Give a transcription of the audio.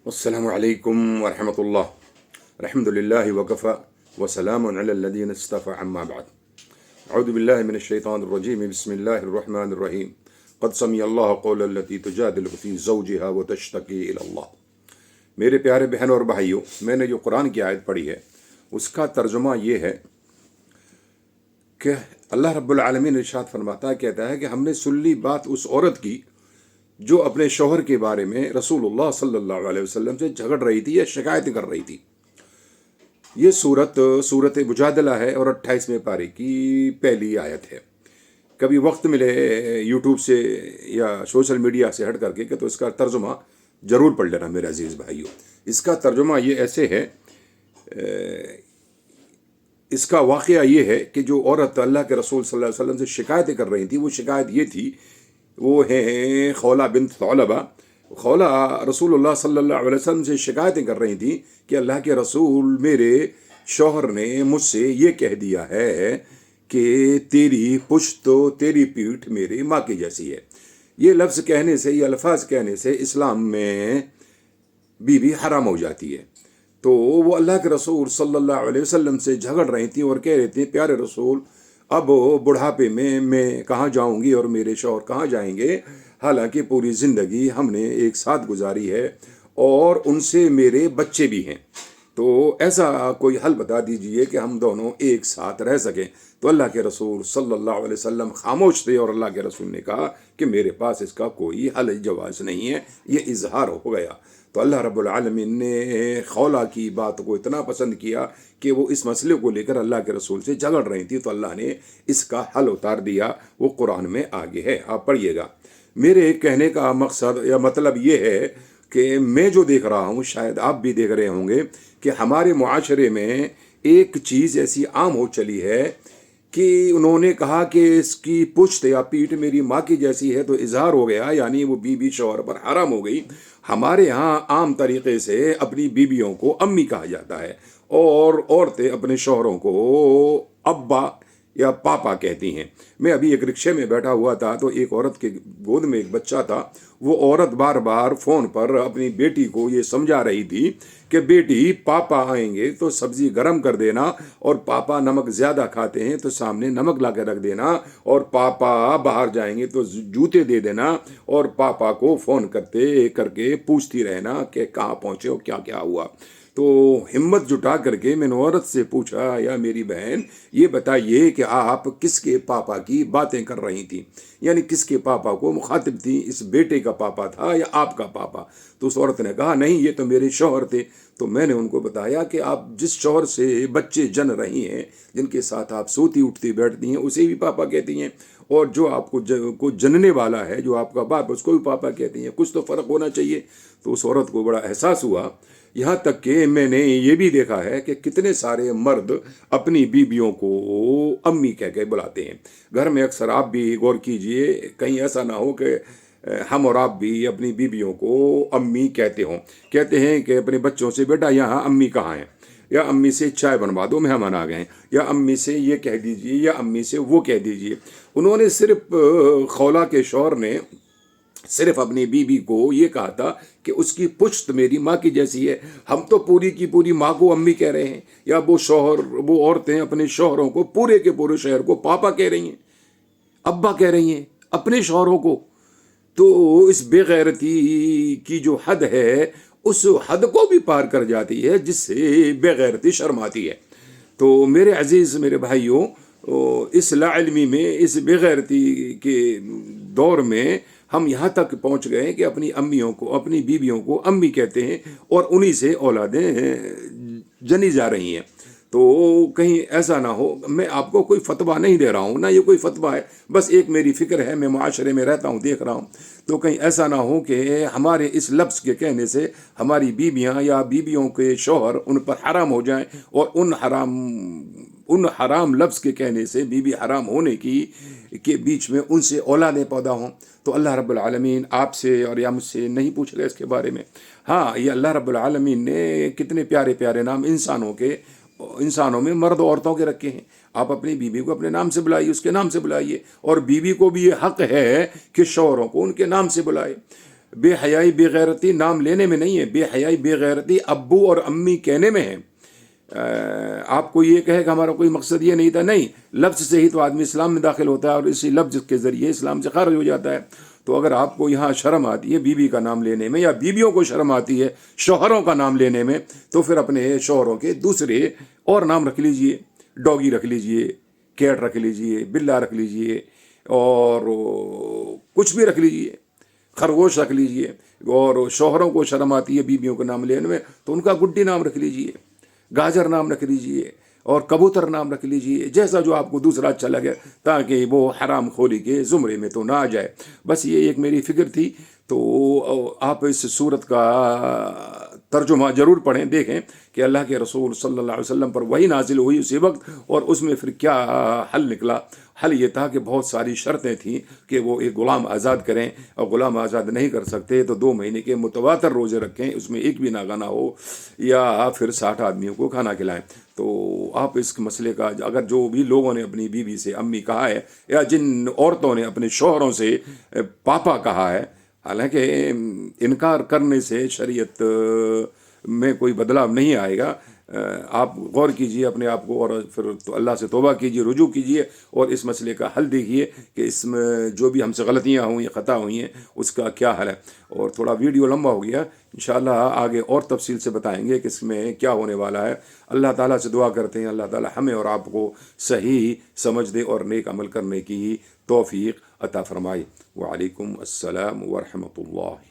अस्सलामु अलैकुम वरहमतुल्लाह रहमतुल्लाहि वकफ़ा वसलामुन अलल लज़ीना इस्तफ़ा अम्मा बाद अऊज़ु बिल्लाहि मिनश शैतानिर रजीम बिस्मिल्लाहिर रहमानिर रहीम क़द समिअल्लाहु क़ौलल लती तुजादिलुका फ़ी ज़ौजिहा व तश्तकी इलल्लाह। मेरे प्यारे बहनों और भाइयों, मैंने जो कुरान की आयत पढ़ी है उसका तर्जुमा ये है कि अल्लाह रब्बुल आलमीन इरशाद फरमाता है, कहता है कि हमने सुन ली बात उस औरत की जो अपने शौहर के बारे में रसूलुल्लाह सल्लल्लाहु अलैहि वसल्लम से झगड़ रही थी या शिकायत कर रही थी। ये सूरत मुजादला है और 28वें पारे की पहली आयत है। कभी वक्त मिले यूट्यूब से या सोशल मीडिया से हट करके कि तो इसका तर्जुमा ज़रूर पढ़ लेना मेरे अजीज़ भाइयों। इसका तर्जुमा ये ऐसे है, इसका वाक़या ये है कि जो औरत अल्लाह के रसूल सल्लल्लाहु अलैहि वसल्लम से शिकायतें कर रही थी, वो शिकायत ये थी, वो है खौला बिन्त थौलबा। खौला रसूलुल्लाह सल्लल्लाहु अलैहि वसल्लम से शिकायतें कर रही थी कि अल्लाह के रसूल, मेरे शौहर ने मुझसे ये कह दिया है कि तेरी पुश्त तो तेरी पीठ मेरी माँ की जैसी है। ये लफ्ज़ कहने से, ये अल्फाज कहने से इस्लाम में बीवी हराम हो जाती है। तो वो अल्लाह के रसूल सल्लल्लाहु अलैहि वसल्लम से झगड़ रही थी और कह रही थी, प्यारे रसूल, अब बुढ़ापे में मैं कहाँ जाऊंगी और मेरे शौहर कहाँ जाएंगे, हालांकि पूरी ज़िंदगी हमने एक साथ गुजारी है और उनसे मेरे बच्चे भी हैं। तो ऐसा कोई हल बता दीजिए कि हम दोनों एक साथ रह सकें। तो अल्लाह के रसूल सल्लल्लाहु अलैहि वसल्लम खामोश थे और अल्लाह के रसूल ने कहा कि मेरे पास इसका कोई हल जवाज़ नहीं है, ये इजहार हो गया। तो अल्लाह रब्बुल आलमीन ने खौला की बात को इतना पसंद किया कि वो इस मसले को लेकर अल्लाह के रसूल से झगड़ रही थी, तो अल्लाह ने इसका हल उतार दिया। वो कुरान में आगे है, आप पढ़िएगा। मेरे कहने का मकसद या मतलब ये है कि मैं जो देख रहा हूँ, शायद आप भी देख रहे होंगे, कि हमारे मुआशरे में एक चीज़ ऐसी आम हो चली है कि उन्होंने कहा कि इसकी पुश्त या पीठ मेरी माँ की जैसी है, तो इजहार हो गया, यानी वो बीबी शौहर पर हराम हो गई। हमारे यहाँ आम तरीक़े से अपनी बीबियों को अम्मी कहा जाता है और औरतें अपने शौहरों को अब्बा या पापा कहती हैं। मैं अभी एक रिक्शे में बैठा हुआ था तो एक औरत के गोद में एक बच्चा था। वो औरत बार बार फ़ोन पर अपनी बेटी को ये समझा रही थी कि बेटी, पापा आएंगे तो सब्ज़ी गरम कर देना, और पापा नमक ज़्यादा खाते हैं तो सामने नमक ला के रख देना, और पापा बाहर जाएंगे तो जूते दे देना, और पापा को फ़ोन करते करके पूछती रहना कि कहाँ पहुँचे हो, क्या क्या हुआ। तो हिम्मत जुटा करके मैंने औरत से पूछा, या मेरी बहन, ये बताइए कि आप किसके पापा की बातें कर रही थी, यानी किसके पापा को मुखातिब थी, इस बेटे का पापा था या आपका पापा। तो उस औरत ने कहा, नहीं, ये तो मेरे शौहर थे। तो मैंने उनको बताया कि आप जिस शौहर से बच्चे जन रही हैं, जिनके साथ आप सोती उठती बैठती हैं, उसे भी पापा कहती हैं, और जो आपको को जनने वाला है, जो आपका बाप, उसको भी पापा कहती हैं। कुछ तो फ़र्क होना चाहिए। तो उस औरत को बड़ा एहसास हुआ। यहाँ तक कि मैंने ये भी देखा है कि कितने सारे मर्द अपनी बीबियों को अम्मी कह के बुलाते हैं। घर में अक्सर आप भी गौर कीजिए, कहीं ऐसा ना हो कि हम और आप भी अपनी बीबियों को अम्मी कहते हों। कहते हैं कि अपने बच्चों से, बेटा यहाँ अम्मी कहाँ हैं, या अम्मी से चाय बनवा दो, मेहमान आ गए हैं, या अम्मी से ये कह दीजिए, या अम्मी से वो कह दीजिए। उन्होंने सिर्फ, खौला के शौहर ने सिर्फ अपनी बीबी को ये कहा था कि उसकी पुश्त मेरी माँ की जैसी है। हम तो पूरी की पूरी माँ को अम्मी कह रहे हैं, या वो शौहर, वो औरतें अपने शौहरों को, पूरे के पूरे शहर को पापा कह रही हैं, अब्बा कह रही हैं अपने शौहरों को। तो इस बेगैरती की जो हद है, उस हद को भी पार कर जाती है जिससे बेगैरती शर्माती है। तो मेरे अजीज़, मेरे भाइयों, इस लाइल्मी में, इस बेगैरती के दौर में हम यहाँ तक पहुँच गए कि अपनी अम्मियों को, अपनी बीबियों को अम्मी कहते हैं, और उन्हीं से औलादें जनी जा रही हैं। तो कहीं ऐसा ना हो, मैं आपको कोई फतवा नहीं दे रहा हूँ, ना ये कोई फतवा है, बस एक मेरी फ़िक्र है, मैं मुआशरे में रहता हूँ, देख रहा हूँ। तो कहीं ऐसा ना हो कि हमारे इस लफ्ज़ के कहने से हमारी बीबियाँ या बीबियों के शौहर उन पर हराम हो जाएं, और उन हराम लफ्ज़ के कहने से बीबी हराम होने के बीच में उनसे औलादें पैदा हों। तो अल्लाह रब्बुल आलमीन आपसे और या मुझसे नहीं पूछ रहे इसके बारे में। हाँ, ये अल्लाह रब्बुल आलमीन ने कितने प्यारे प्यारे नाम इंसानों में, मर्द औरतों के रखे हैं। आप अपनी बीवी को अपने नाम से बुलाइए, उसके नाम से बुलाइए, और बीवी को भी ये हक है कि शौहरों को उनके नाम से बुलाए। بے حیائی بے غیرتی نام لینے میں نہیں ہے، بے حیائی بے غیرتی ابو اور امی کہنے میں ہے۔ آپ کو یہ کہے کہ ہمارا کوئی مقصد یہ نہیں تھا، نہیں، لفظ سے ہی تو آدمی اسلام میں داخل ہوتا ہے اور اسی لفظ کے ذریعے اسلام سے خارج ہو جاتا ہے۔ تو اگر آپ کو یہاں شرم آتی ہے بیوی کا نام لینے میں، یا بیویوں کو شرم آتی ہے شوہروں کا نام لینے میں، تو پھر اپنے شوہروں کے دوسرے اور نام رکھ لیجئے، ڈوگی رکھ لیجئے، کیٹ رکھ لیجئے، بلا رکھ لیجئے، اور کچھ بھی رکھ لیجئے، خرگوش رکھ لیجئے۔ اور شوہروں کو شرم آتی ہے بیویوں کے نام لینے میں تو ان کا گڈی نام رکھ لیجئے، گاجر نام رکھ لیجئے، اور کبوتر نام رکھ لیجئے، جیسا جو آپ کو دوسرا اچھا لگے، تاکہ وہ حرام خوری کے زمرے میں تو نہ آ جائے۔ بس یہ ایک میری فکر تھی۔ تو آپ اس صورت کا ترجمہ ضرور پڑھیں، دیکھیں کہ اللہ کے رسول صلی اللہ علیہ وسلم پر وہی نازل ہوئی اسی وقت، اور اس میں پھر کیا حل نکلا۔ حل یہ تھا کہ بہت ساری شرطیں تھیں کہ وہ ایک غلام آزاد کریں، اور غلام آزاد نہیں کر سکتے تو 2 مہینے کے متواتر روزے رکھیں، اس میں ایک بھی ناغہ نہ ہو، یا پھر 60 آدمیوں کو کھانا کھلائیں۔ تو آپ اس مسئلے کا اگر جو بھی لوگوں نے اپنی بیوی سے امی کہا ہے، یا جن عورتوں نے اپنے شوہروں سے پاپا کہا ہے، حالانکہ انکار کرنے سے شریعت میں کوئی بدلاؤ نہیں آئے گا۔ آپ غور کیجئے اپنے آپ کو، اور پھر تو اللہ سے توبہ کیجئے، رجوع کیجئے، اور اس مسئلے کا حل دیکھیے کہ اس میں جو بھی ہم سے غلطیاں ہوئی، خطا ہوئی ہیں، اس کا کیا حل ہے۔ اور تھوڑا ویڈیو لمبا ہو گیا، انشاءاللہ آگے اور تفصیل سے بتائیں گے کہ اس میں کیا ہونے والا ہے۔ اللہ تعالیٰ سے دعا کرتے ہیں اللہ تعالیٰ ہمیں اور آپ کو صحیح سمجھ دے اور نیک عمل کرنے کی توفیق عطا فرمائے۔ وعلیکم السلام ورحمۃ اللہ۔